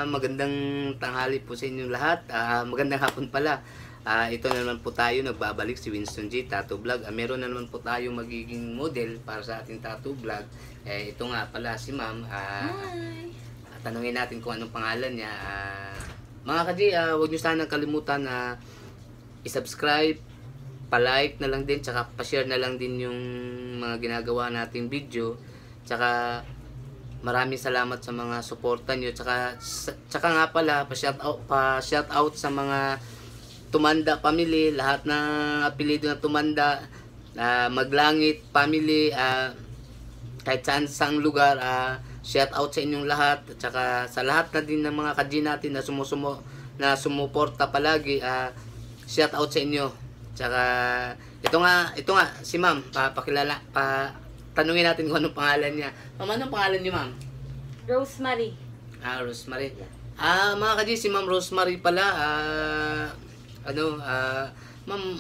magandang tanghali po sa inyong lahat. Magandang hapon pala. Ito na naman po tayo, nagbabalik si Winston G, Tattoo Vlog. Meron na naman po tayo magiging model para sa ating tattoo vlog. Ito nga pala si Ma'am. Hi! Tanungin natin kung anong pangalan niya. Mga kaji, huwag nyo sanang kalimutan na i-subscribe, pa-like na lang din, tsaka pa-share na lang din yung mga ginagawa nating video. Tsaka maraming salamat sa mga suporta nyo. Tsaka nga pala, pa-shout out sa mga Tumanda family, lahat ng apelido na Tumanda, Maglangit family, kahit saan sang lugar, shout out sa inyong lahat. Tsaka sa lahat na din ng mga kaji natin na sumuporta palagi, shout out sa inyo. Tsaka ito nga si Ma'am, tanungin natin kung anong pangalan niya. Ma'am, anong pangalan niyo, Ma'am? Rosemary. Rosemary. Mga kaji, si Ma'am Rosemary pala. Ma'am,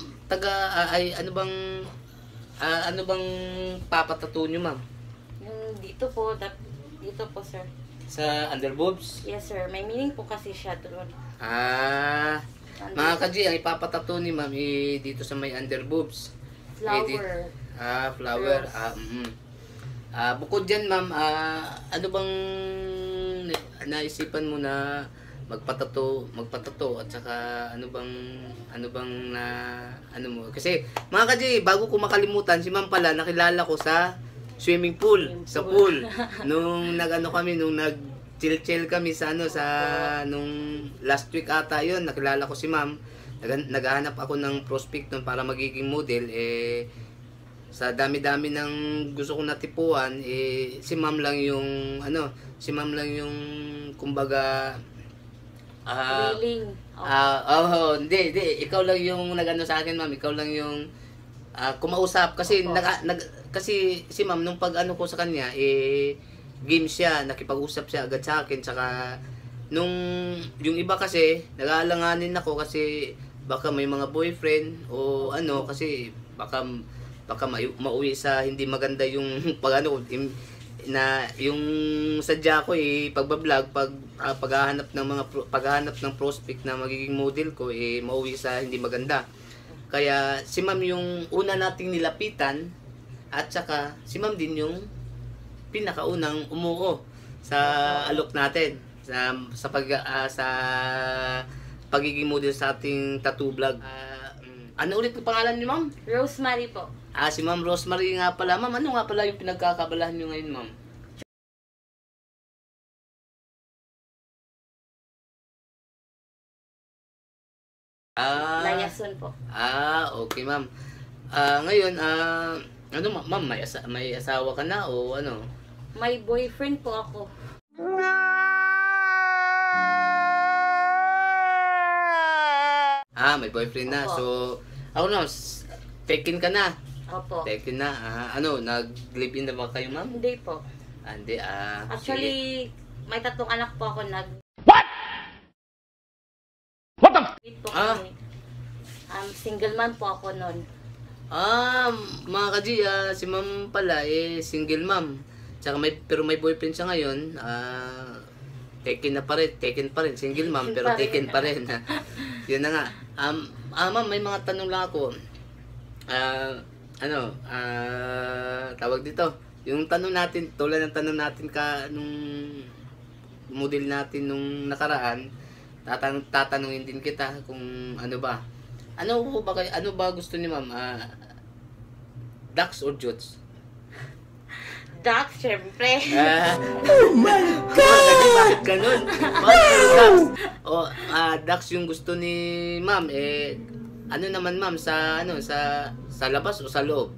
ano bang papatato niyo, Ma'am? Yung dito po, sir. Sa underboobs? Yes, sir. May meaning po kasi siya doon. Mga kaji, ang ipapatato ni Ma'am dito sa may underboobs. Flower. Flower. Bukod dyan, Ma'am, ano bang naisipan mo na magpatato at saka ano bang ano mo? Kasi mga kaji, bago ko makalimutan, si Ma'am pala nakilala ko sa swimming pool, sa pool. Nung nung nag-chill kami sa nung last week ata 'yon, nakilala ko si Ma'am. Naghahanap ako ng prospect nun para magiging model. Sa dami-dami ng gusto kong natipuan, si Ma'am lang yung yung kumbaga Willing. Hindi. Ikaw lang yung nagano sa akin, Ma'am. Ikaw lang yung kumausap kasi kasi si Ma'am nung pag-ano ko sa kanya, game siya, nakipag-usap siya agad sa akin. Tsaka nung yung iba kasi nag-aalanganin ako kasi baka may mga boyfriend o kasi baka mauwi sa hindi maganda yung yung sadya ko pagbablog, paghahanap ng prospect na magiging model ko mauwi sa hindi maganda. Kaya si Ma'am yung una nating nilapitan at saka si Ma'am din yung pinakaunang umuo sa alok natin sa pagiging model sa ating tattoo vlog. Ano ulit ang pangalan ni Ma'am? Rosemary po. Si Ma'am Rosemary nga pala. Ma'am, ano nga pala yung pinagkakabalahan nyo ngayon, Ma'am? Layason po. Okay, Ma'am. Ngayon, Ma'am, may asawa ka na o ano? May boyfriend po ako. May boyfriend na. Opo. So, ako na, taken ka na. Opo. Taken na. Nag-live-in na ba kayo, Ma'am? Hindi po. Hindi, Actually, may 3 anak po ako What the? Po kami. Single man po ako noon. Mga kaji, si Ma'am pala, single ma'am. Tsaka pero may boyfriend siya ngayon. Taken pa rin. Single ma'am, pero taken pa rin. Yun na nga. Ma'am, may mga tanong lang ako. Tawag dito. Yung tanong natin, tulad ng tanong natin nung model natin nung nakaraan, tatanungin din kita kung ano ba. Ano ba gusto ni Ma'am? Ducks or Jutes? Ducks, syempre. Oh my God! Bakit ganun? Ducks? Ducks yung gusto ni Ma'am. Ano naman, Ma'am, sa labas o sa loob?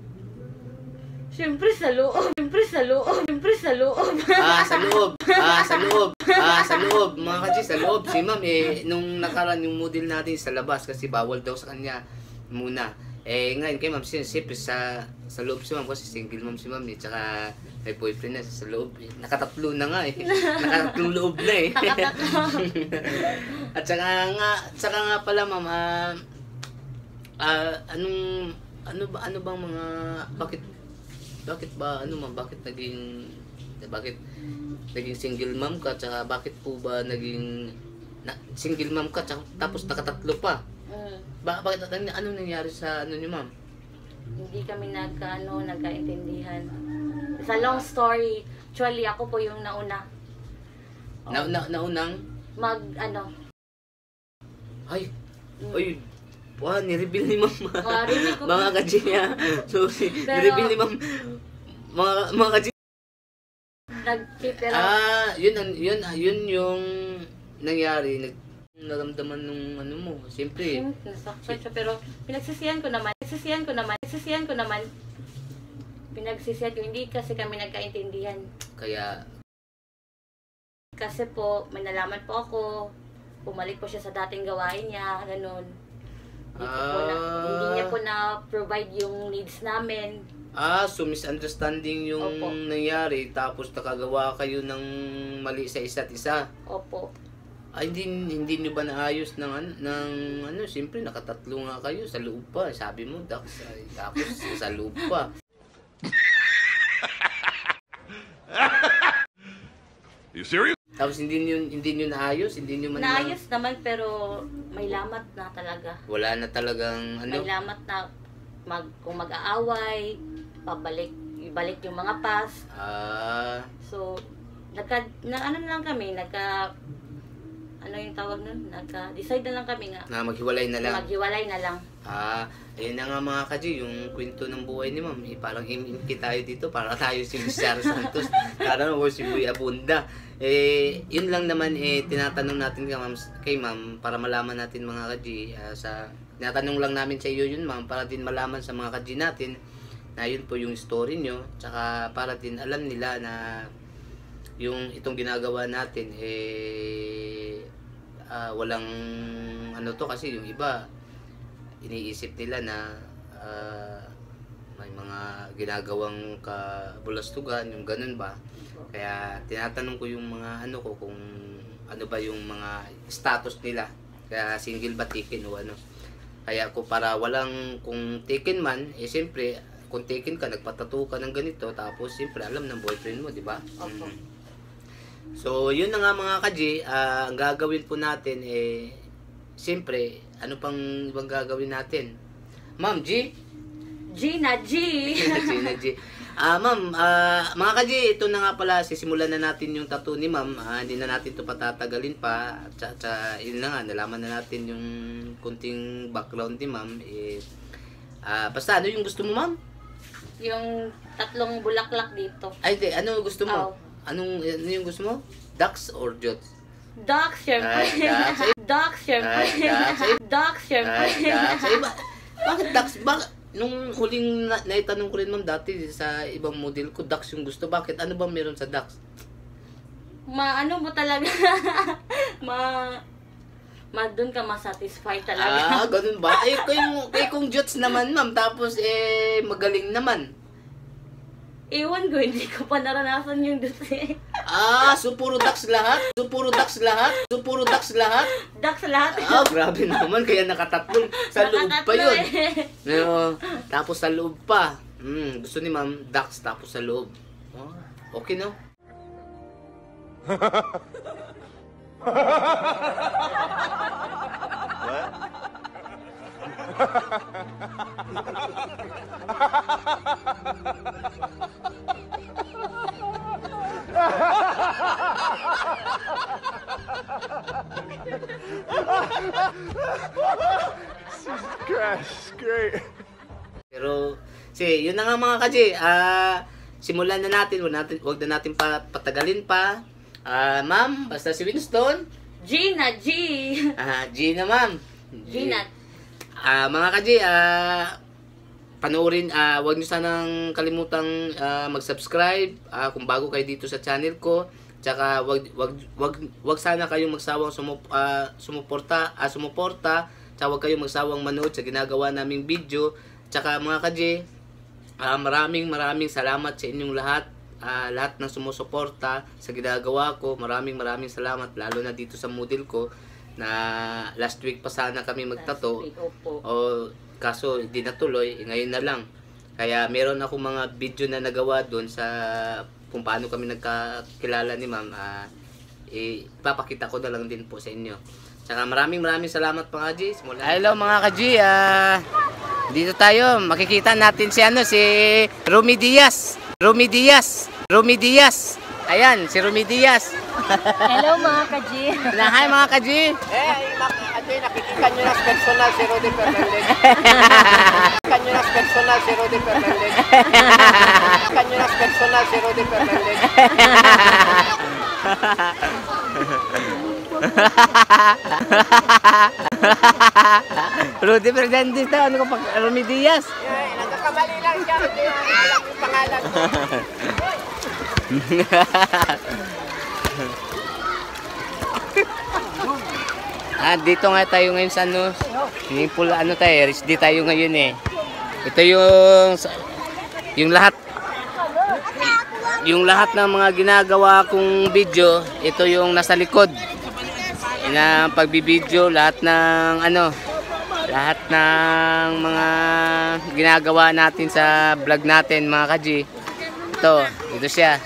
Syempre sa loob. Sa loob. Mga kaji, sa loob. Si Ma'am, nung nakaraan yung model natin sa labas kasi bawal daw sa kanya muna. Ngayon kay Ma'am, siyempre sa loob si Ma'am kasi single Ma'am si Ma'am tsaka may boyfriend na sa loob. Nakatatlo na nga Nakatatlong loob na At saka nga pala, Ma'am, ano bang mga bakit naging Bakit naging single mom ka, tsaka bakit po ba naging single mom ka, tsaka, tapos nakatatlo pa? Bakit ano nangyari sa ano niyo, ma'am? Hindi kami nagkaintindihan. Sa long story, actually ako po yung nauna. Naunang? Ay, wah, ni-reveal ni ma'am. Reveal ko Mga kajiya. Sorry, ni-reveal ni ma'am. Mga kajiya. Pero Yun yung nangyari. Naramdaman nung ano mo. Siyempre. Nasaktan siya, pero pinagsisihan ko naman. Pinagsisihan ko, hindi kasi kami nagkaintindihan. Kasi po, may nalaman po ako, bumalik po siya sa dating gawain niya, ganun. Hindi niya po na-provide yung needs namin. So misunderstanding yung Opo. nangyari, tapos nakagawa kayo ng mali sa isa't isa. Opo. Hindi nyo ba naayos ng ano, siyempre nakatatlo nga kayo sa loob pa. Sabi mo, Dax, tapos sa loob pa. You serious? Tapos hindi nyo naayos, hindi nyo man Naayos naman, pero may lamat na talaga. wala na talagang ano. May lamat na kung mag-aaway, ibalik yung mga past. So, ano yung tawag nun? Nagka-decide na lang kami nga. Na maghiwalay na lang. Maghiwalay na lang. Ayun na nga mga kaji, yung kwento ng buhay ni ma'am. Parang imimki tayo dito, para tayo si Luis Charo Santos. Parang o si Buy Abunda. Yun lang naman, tinatanong natin kay ma'am, para malaman natin mga kaji. Tinatanong lang namin sa iyo yun ma'am, para din malaman sa mga kaji natin na yun po yung story nyo. Tsaka para din alam nila na yung itong ginagawa natin, walang ano to, kasi yung iba iniisip nila na may mga ginagawang kabulastugan, yung ganun ba. Kaya tinatanong ko yung mga ano ko, kung ano ba yung mga status nila, kaya single ba, taken o ano. Kaya ko para walang, kung taken man, siyempre kung taken ka, nagpatato ka ng ganito, tapos siyempre alam ng boyfriend mo, di ba? Opo. So, yun na nga mga kaji, ang gagawin po natin, siyempre, ano pang ibang gagawin natin? Ma'am G? Gina G! Gina G. Ma'am, mga kaji, ito na nga pala, sisimulan na natin yung tattoo ni ma'am. Hindi na natin ito patatagalin pa. Yun na nga, nalaman na natin yung kunting background ni ma'am. Basta, ano yung gusto mo, ma'am? Yung 3 bulaklak dito. Ay, di, ano gusto mo? Oh. Ano yung gusto mo? Ducks or Jots? Ducks, syempre. Ducks, syempre. Ducks, syempre. Bakit ducks? Nung huling naitanong ko rin ma'am dati sa ibang model ko, ducks yung gusto. Bakit? Ano ba meron sa ducks? Ano mo talaga? Doon ka masatisfy talaga. Ganun ba? Kung Jots naman ma'am, tapos magaling naman. Ewan ko, hindi ko pa naranasan yung dutse. So puro ducks lahat? Ducks lahat? Ducks lahat. Grabe naman, kaya nakatatlo. Sa loob pa yun. Tapos sa loob pa. Gusto ni ma'am, ducks tapos sa loob. Okay, no? Gosh, great. Pero, yun na nga mga kaji. Simulan na natin. Huwag na natin patagalin pa. Ma'am, basta si Winston. Gina G! Gina, ma'am. Gina. Mga kaji, panoorin, huwag nyo sanang kalimutang mag-subscribe kung bago kayo dito sa channel ko. Tsaka wag sana kayong magsawang sumuporta. Tsaka wag kayong magsawang manood sa ginagawa naming video. Tsaka mga kaji, maraming salamat sa inyong lahat. Lahat ng sumusuporta sa ginagawa ko. Maraming salamat, lalo na dito sa model ko na last week pa sana kami magtato. Kaso hindi natuloy, ngayon na lang. Kaya meron ako mga video na nagawa doon sa kung paano kami nagkakilala ni ma'am, ipapakita ko na lang din po sa inyo. Tsaka maraming salamat mga Kaji. Hello mga Kaji, dito tayo, makikita natin si Romy Diaz. Ayan, si Romy Diaz. Hello mga Kaji. Hi mga Kaji. Nakikita nyo na personal si Rudy Fernandez. Nakikita nyo na personal si Rudy Fernandez. Nakikita nyo na personal si Rudy Fernandez. Rudy Fernandez na, ano ka pa, Romy Diaz. Nagkakamali lang siya, hindi alam yung pangalan ko. Dito nga tayo ngayon sa swimming pool, tayo, RSD tayo ngayon eh. Ito yung lahat ng mga ginagawa kong video, ito yung nasa likod. Na pagbibideo, lahat ng mga ginagawa natin sa vlog natin mga Kaji. Ito siya.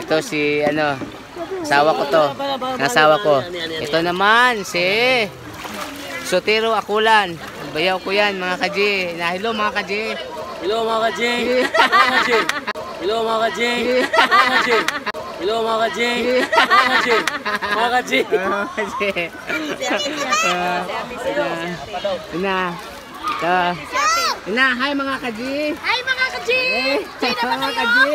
Ito si asawa ko to. Nasawa ko. Ito naman si Sotero Akulan. Bayaw ko yan mga Kaji. Hello mga Kaji. Hello mga Kaji. Hello mga Kaji. Hello mga Kaji. Mga Kaji. Hi mga Kaji. Hi mga Kaji. Mga Kaji.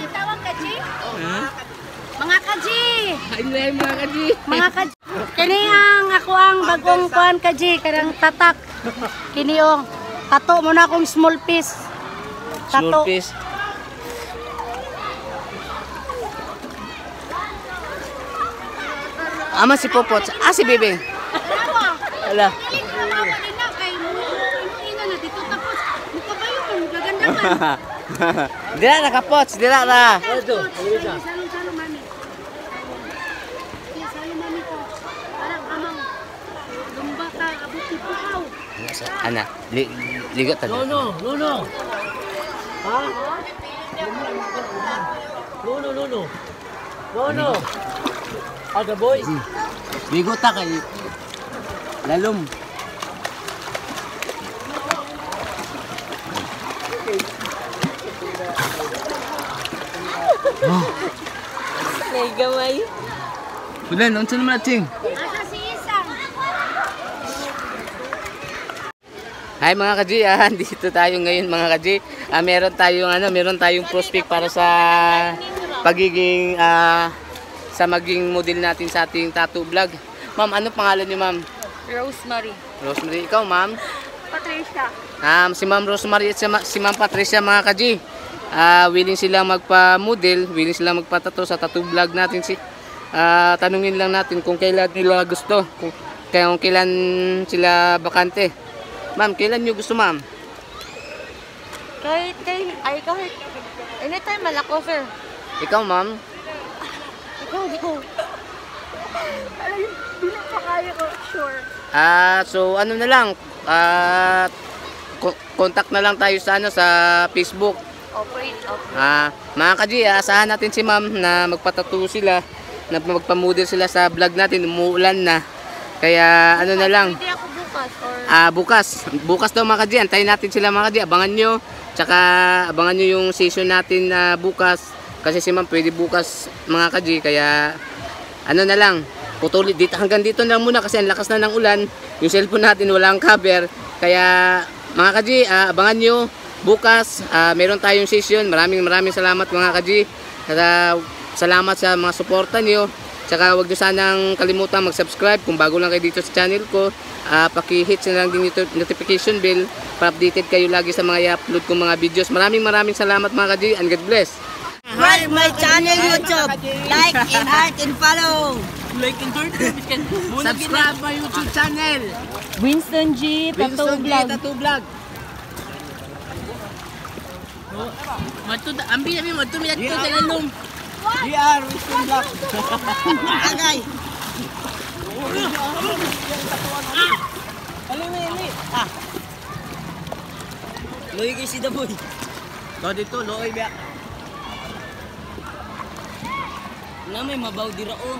Tawag Kaji? Mga Kaji. Hi mga Kaji. Mga Kaji. Kini ako ang bagong kuan Kaji, karang tatak. Kini tato mo na akong small piece. Small piece. Ama si Popot. Si Bebe. Ala. Dila nakapots, dila na. Ana, ligot ta. Luno. Ha? Luno. Aga boy. Ligot ta kay lalom. May gamay. Bulan, unsa naman natin? Asa si Isang? Hi mga Kaji, dito tayo ngayon mga Kaji. Meron tayong prospect para sa pagiging sa maging model natin sa ating tattoo vlog. Ma'am, ano pangalan niyo, ma'am? Rosemary. Rosemary, ikaw, ma'am? Patricia. Si Ma'am Rosemary at si Ma'am Patricia mga Kaji. Willing sila magpa-model, willing sila magpa-tattoo sa tattoo vlog natin. Tanungin lang natin kung kailan nila gusto, kung kailan sila bakante. Ma'am, kailan nyo gusto, ma'am? Kahit anytime malako, sir. Ikaw, ma'am? Ikaw, di ko. Di na pa kaya ko, sure. So ano na lang, contact na lang tayo sa Facebook. Okay. Mga Kaji, asahan natin si ma'am na magpatattoo sila, na magpa-model sila sa vlog natin. Umuulan na. Kaya ano na lang. Hindi ako bukas or Bukas daw mga Kaji, antayin natin sila mga Kaji. Abangan nyo. Tsaka abangan nyo yung session natin na bukas. Kasi si ma'am pwede bukas mga Kaji. Kaya ano na lang, putuli dito, hanggang dito na lang muna kasi ang lakas na ng ulan. Yung cellphone natin walang cover. Kaya mga Kaji, abangan nyo bukas. Meron tayong session. Maraming salamat mga Kaji. Salamat sa mga suporta nyo. Tsaka huwag nyo sanang kalimutan mag-subscribe kung bago lang kayo dito sa channel ko. Paki-hit na lang din yung notification bell para updated kayo lagi sa mga i-upload kong mga videos. Maraming salamat mga Kaji, and God bless. Like my channel YouTube. Like and heart and follow. Like and heart. Subscribe my YouTube channel. Winston G. Tattoo Vlog. Ambil minat tu dalam. DR, Winston Black. Agay. Loy kay si Daboy. To dito, looy ba? Na may mabaw di raon.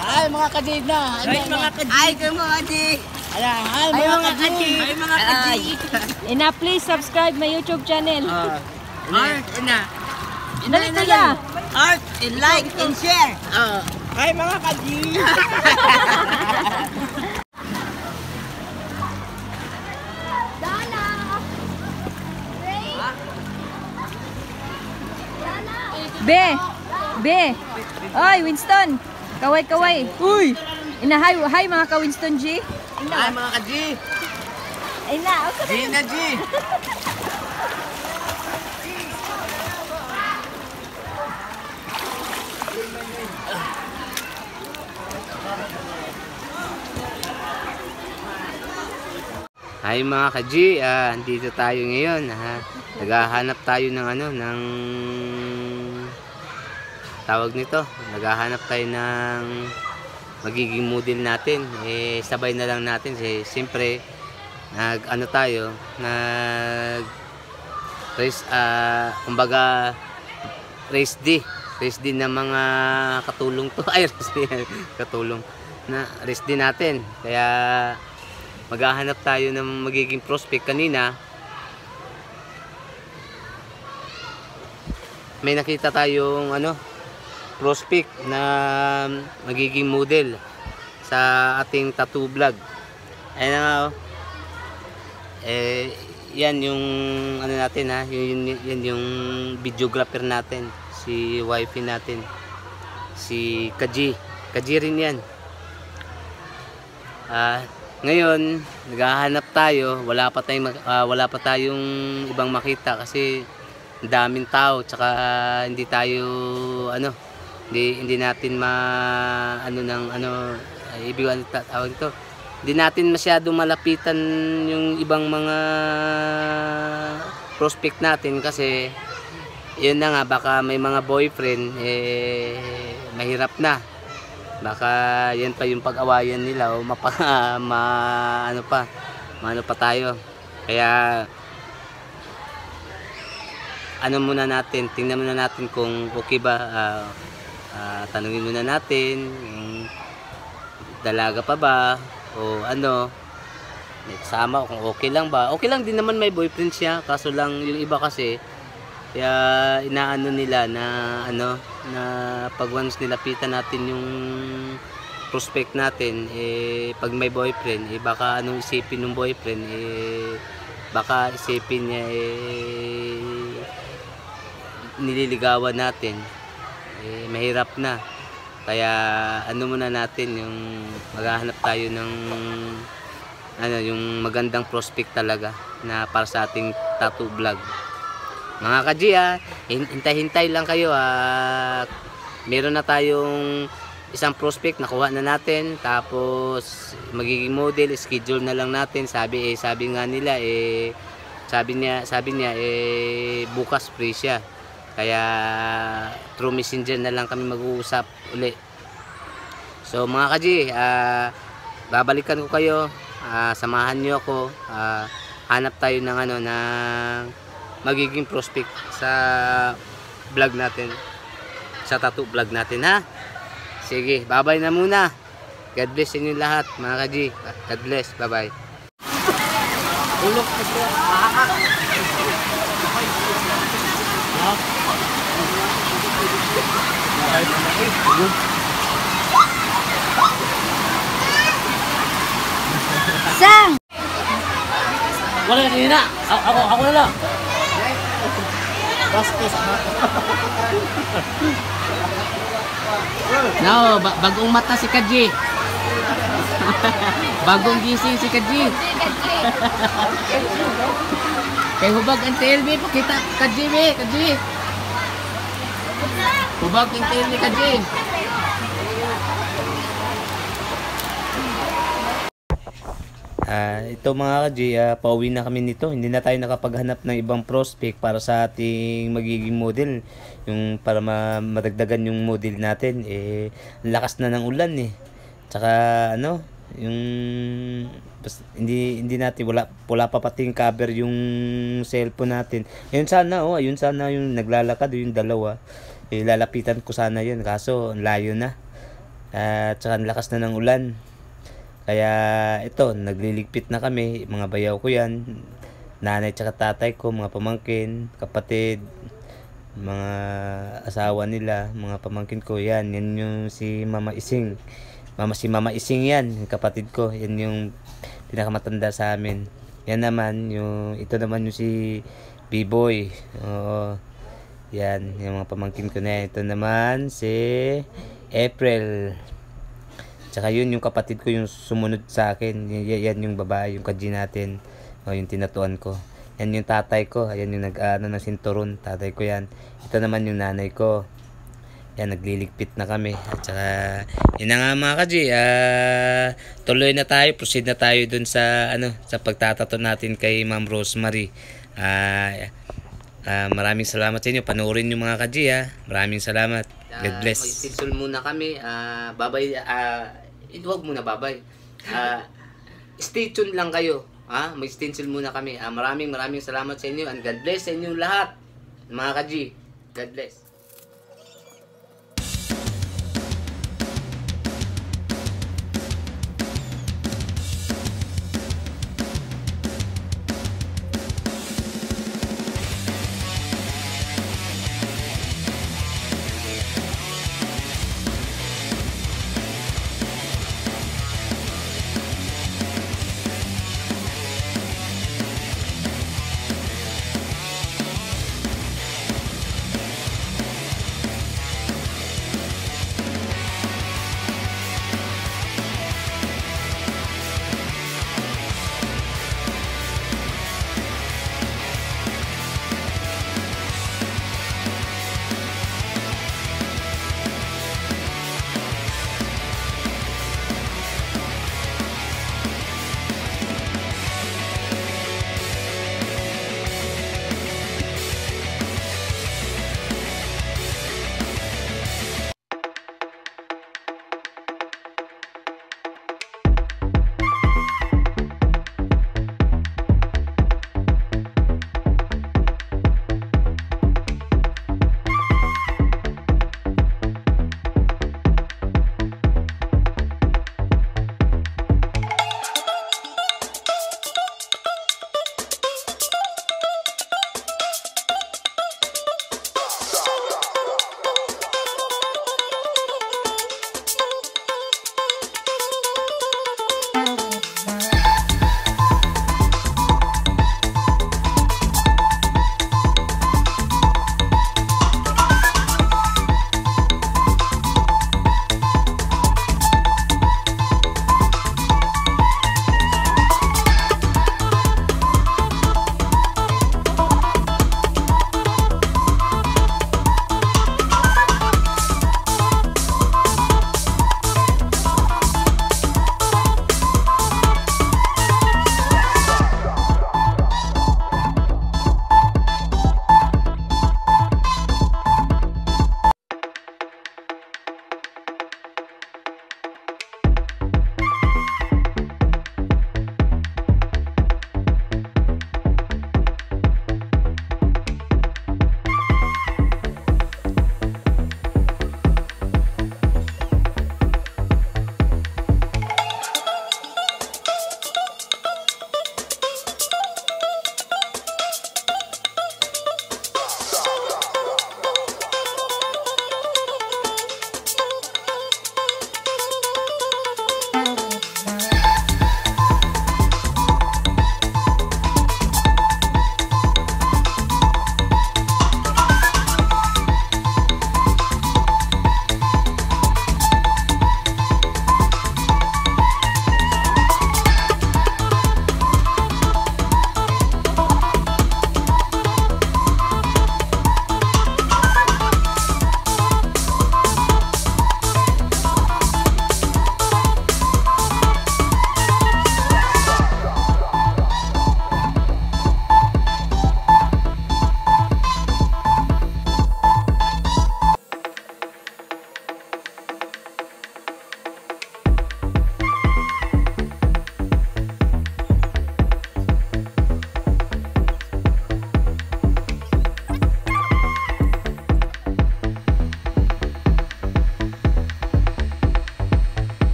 Ay mga kadid na. Ay mga kadid. Ay, kumadi. Ay mga kadid. Ay mga kadid. Ina, please subscribe my YouTube channel. Art, ina. Dali kuya. Art, and like, and share. Ay mga kadid. Be. Be. Oy, Winston. Kaway. Uy. Ina, hi mga ka-Winston G. Ay mga kadid. Ina, okay. G na G. Hi mga ka-G, andito tayo ngayon. Naghahanap tayo ng ng tawag nito. Naghahanap tayo ng magiging model natin. Sabay na lang natin. Siyempre, tayo, race, kumbaga, race D ng mga katulong to. Ay, race D, katulong. Race D natin. Kaya, maghahanap tayo ng magiging prospect. Kanina may nakita tayong prospect na magiging model sa ating tattoo vlog. Ayun yan yung natin yan yung videographer natin, si wifey natin, si Kaji rin yan. Ngayon, naghahanap tayo, wala pa tayong ibang makita kasi daming tao, tsaka hindi tayo hindi natin ibig tawag ito. Hindi natin masyado malapitan yung ibang mga prospect natin kasi yun na nga, baka may mga boyfriend mahirap na. Baka yan pa yung pag-awayan nila o ano pa tayo. Kaya muna natin, tingnan muna natin kung okay ba. Tanungin muna natin yung dalaga pa ba o may kasama, kung okay lang ba. Okay lang din naman may boyfriend siya, kaso lang yung iba kasi kaya inaano nila na na pag once nilapitan natin yung prospect natin, pag may boyfriend, baka isipin ng boyfriend, baka isipin niya nililigawan natin, mahirap na. Kaya muna natin yung maghahanap tayo ng yung magandang prospect talaga na para sa ating tattoo vlog. Mga ka-G, hintay-hintay lang kayo. Meron na tayong isang prospect, nakuha na natin. Tapos magiging model, schedule na lang natin. Sabi nga nila, sabi niya bukas free siya. Kaya through messenger na lang kami mag-uusap uli. So mga ka-G, babalikan ko kayo. Samahan niyo ako. Hanap tayo ng magiging prospect sa vlog natin, sa tattoo vlog natin, ha. Sige, bye-bye na muna. God bless inyo lahat mga ka-G. God bless, bye-bye. Ulok ito. Sang! Wala na. Ako na lang. Bastos. No, bagong mata si Kaji. Bagong gising si Kaji. Kay hubag ang TLB, pakita Kaji, Kaji. Hubag ang TLB, Kaji. Ito mga ka-G, pauwi na kami nito. Hindi na tayo nakapaghanap ng ibang prospect para sa ating magiging model. Yung para madagdagan yung model natin. Lakas na ng ulan . Tsaka ano, yung hindi natin wala pa pati yung cover yung cellphone natin. Ayun sana yung naglalakad yung dalawa. Lalapitan ko sana yun kaso ang layo na. At tsaka ang lakas na ng ulan. Kaya ito, nagliligpit na kami, mga bayaw ko yan. Nanay tsaka tatay ko, mga pamangkin, kapatid, mga asawa nila, mga pamangkin ko yan. Yan yung si Mama Ising. Si Mama Ising yan, kapatid ko. Yan yung pinakamatanda sa amin. Yan naman, ito naman yung si B-Boy. Oo. Yan, yung mga pamangkin ko na yan. Ito naman si April. Tsaka yun yung kapatid ko yung sumunod sa akin. Yan yung babae, yung kadji natin. O, yung tinatuan ko. Yan yung tatay ko. Ayan yung ng sinturon. Tatay ko yan. Ito naman yung nanay ko. Yan, nagliligpit na kami. At saka, yun na nga mga kadji. Tuloy na tayo. Proceed na tayo dun sa, sa pagtatato natin kay Ma'am Rosemary. Maraming salamat sa inyo. Panoorin nyo mga kadji. Maraming salamat. God bless. Mag-stencil muna kami. Babay. Huwag muna babay. Stay tuned lang kayo. Mag-stencil muna kami. Maraming salamat sa inyo. And God bless sa inyo lahat. Mga kadji. God bless.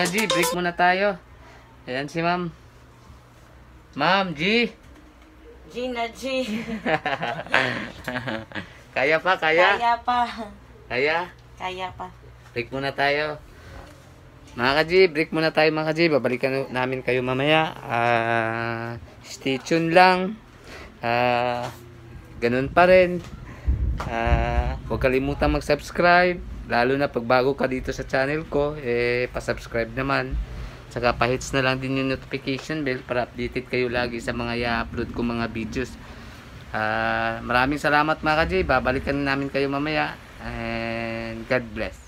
G, break muna tayo. Ayan si Ma'am. Ma'am G. Gina G. Kaya pa, kaya? Kaya pa. Kaya? Kaya pa. Break muna tayo. Mga ka-G, break muna tayo mga ka-G. Babalikan namin kayo mamaya. Stay tuned lang. Ganun pa rin. Huwag kalimutan mag-subscribe. Lalo na pag bago ka dito sa channel ko, pa-subscribe naman. Saka pa-hits na lang din yung notification bell para updated kayo lagi sa mga i-upload ko mga videos. Maraming salamat mga ka-G. Babalikan namin kayo mamaya. And God bless.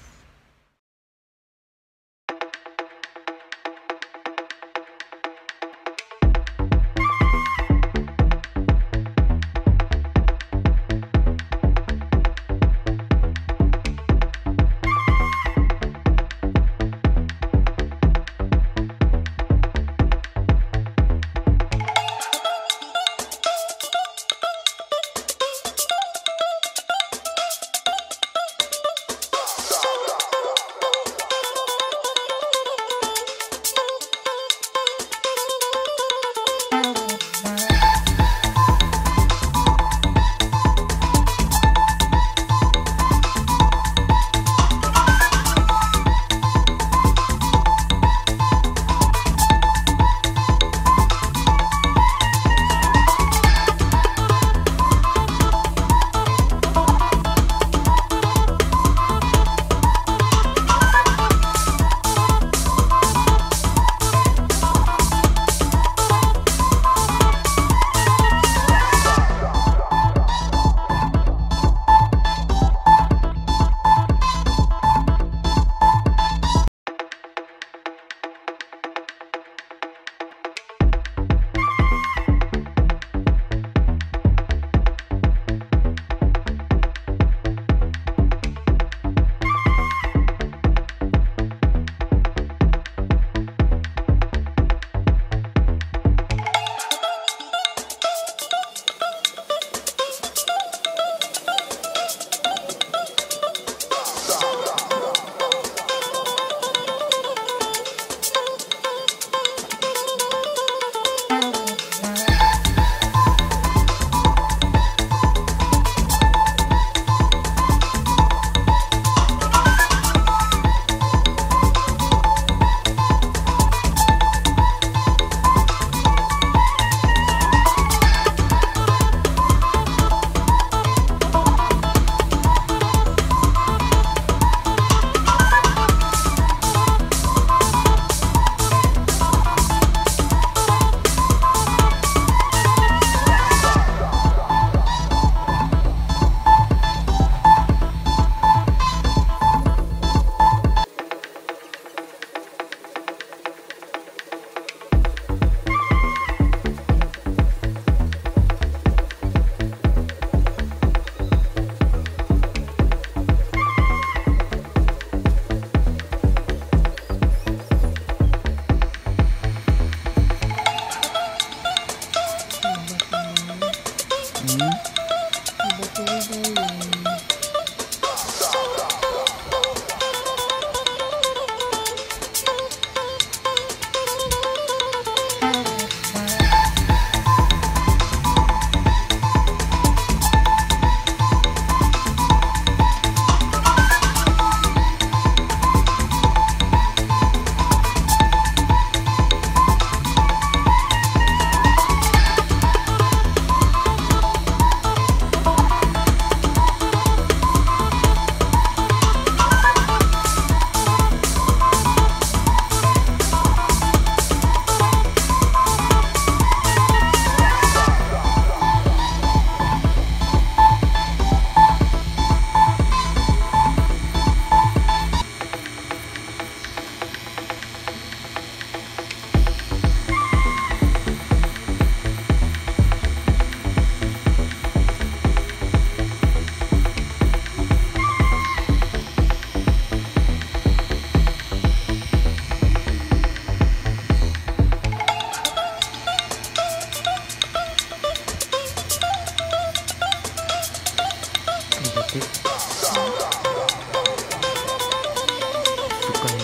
Tukang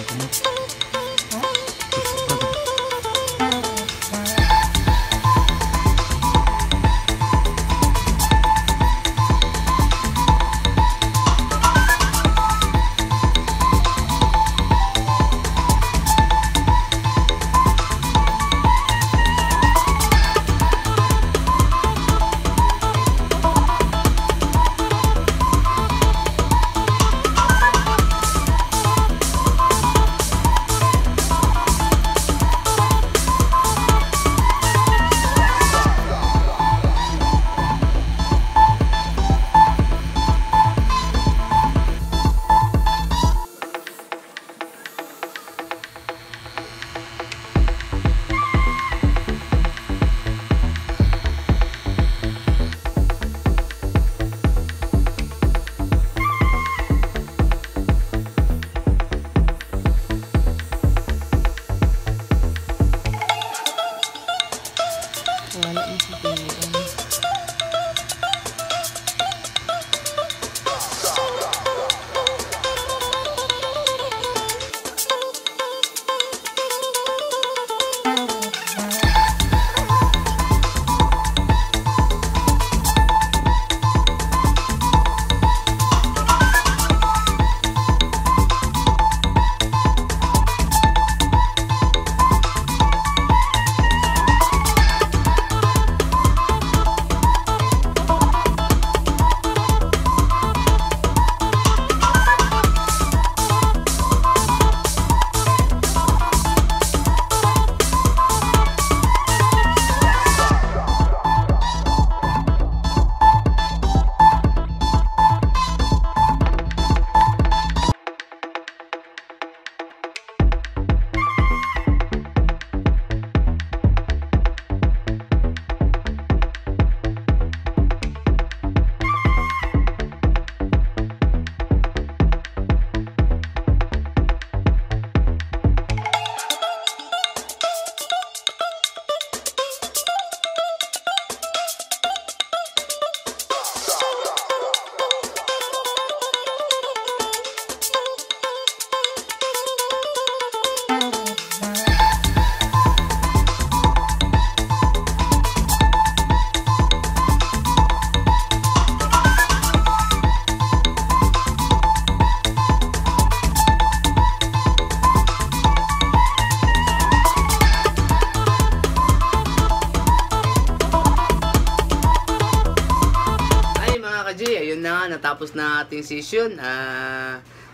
natapos na ating session.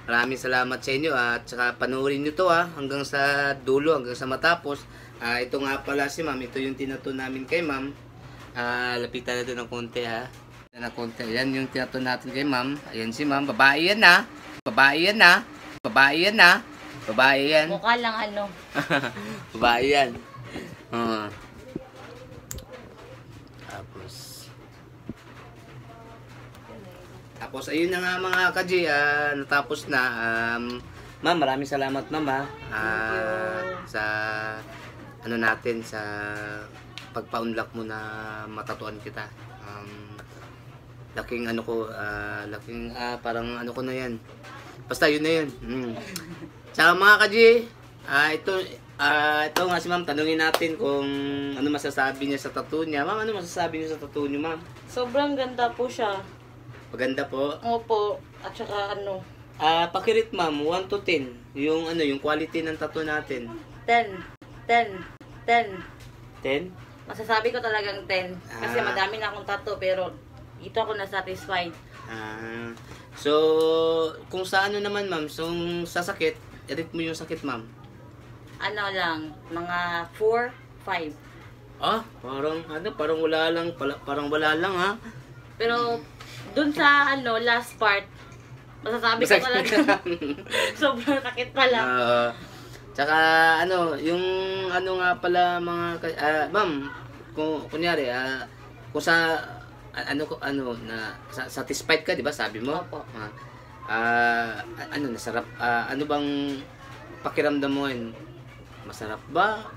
Maraming salamat sa inyo at saka panoorin nyo to hanggang sa dulo, hanggang sa matapos. Ito nga pala si ma'am, ito yung tinato namin kay ma'am. Lapitan natin ng konti Ayan yung tinato natin kay ma'am. Ayan si ma'am, babae yan na. Babae yan na. Babae yan na. Babae yan. Mukha lang ano. Babae yan. Tapos ayun na nga mga ka-G, natapos na. Ma'am, maraming salamat ma'am sa ano natin, sa pagpa-unlock mo na matatuan kita. Laking ano ko, parang ano ko na yan. Basta yun na yun. Tsaka mga ka-G, ito nga si ma'am, tanungin natin kung ano masasabi niya sa tattoo niya. Ma'am, ano masasabi niya sa tattoo niyo, ma'am? Sobrang ganda po siya. Maganda po. Opo. At saka ano? Pakirate ma'am, 1 to 10. Yung ano, yung quality ng tattoo natin. 10. 10. 10. 10? Masasabi ko talagang 10. Kasi madami na akong tattoo pero ito ako na-satisfied. So, kung sa ano naman ma'am, so sa sakit, i-rate mo yung sakit ma'am. Ano lang, mga 4, 5. Parang wala lang, parang wala lang Pero dun sa ano, last part, masasabi ko talaga sobrang sakit pala. Tsaka ano, yung ano nga pala mga ma'am, kung kunyari kung sa na satisfied ka, 'di ba? Sabi mo. Opo. Nasarap, ano bang pakiramdam mo yun? Masarap ba?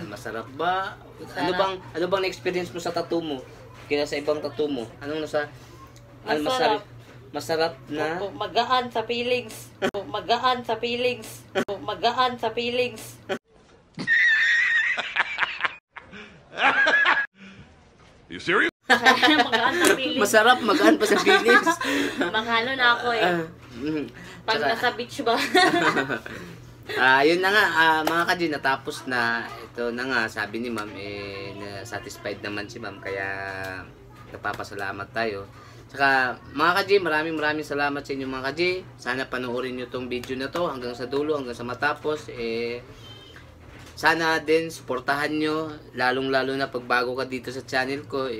Masarap ba? Masarap. Ano bang na-experience mo sa tattoo mo? Kaya sa ibang tattoo mo? Anong nasa Masarap. Masarap na? Opo, magaan sa feelings. Magaan sa feelings. Magaan sa feelings. You serious? Magaan sa feelings. Masarap, magaan pa sa feelings. Makano na ako Pag nasa beach ba? Yun na nga, mga ka-G, natapos na. Ito na nga, sabi ni ma'am, na-satisfied naman si ma'am, kaya nagpapasalamat tayo. Saka, mga ka-G, maraming salamat sa inyo mga ka-G. Sana panoorin nyo tong video na to hanggang sa dulo, hanggang sa matapos. Sana din, suportahan nyo, lalong-lalo na pag bago ka dito sa channel ko,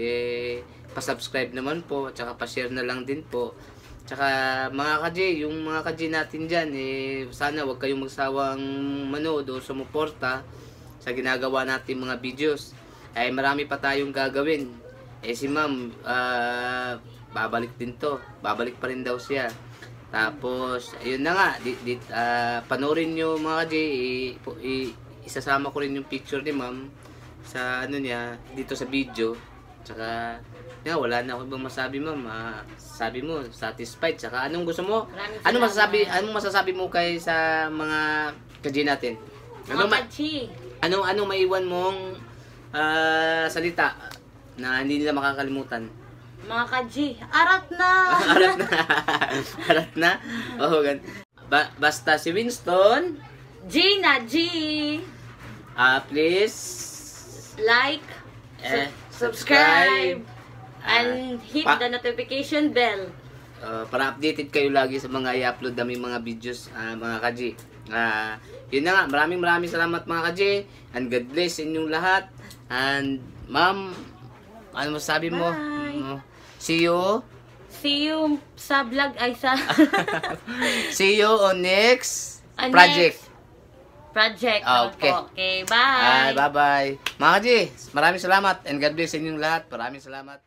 pa-subscribe naman po, at saka pa-share na lang din po. Tsaka mga ka-G, yung mga ka-G natin dyan, sana wag kayong magsawang manood o sumuporta sa ginagawa natin mga videos. Marami pa tayong gagawin. Si ma'am, babalik din to. Babalik pa rin daw siya. Tapos, ayun na nga, panoorin nyo mga ka-G, isasama ko rin yung picture ni ma'am sa ano niya, dito sa video. Tsaka, wala na ako ibang masabi, ma'am. Sabi mo, satisfied. Tsaka, anong gusto mo? Maraming Anong masasabi mo kay sa mga ka-G natin? Mga ka-G. Anong maiwan mong salita na hindi nila makakalimutan? Mga ka-G, arat na! Arat na. Arat na? Oo, gan. Basta si Winston, G na G! please Like, subscribe, and hit the notification bell. Para updated kayo lagi sa mga i-upload namin mga videos, mga ka-G. Yun na nga, maraming salamat mga ka-G, and God bless inyong lahat. And ma'am, ano masabi mo? See you sa vlog ay sa see you on next project. Okay. Okay, bye. Bye-bye. Mga ka-G, maraming salamat and God bless inyong lahat. Maraming salamat.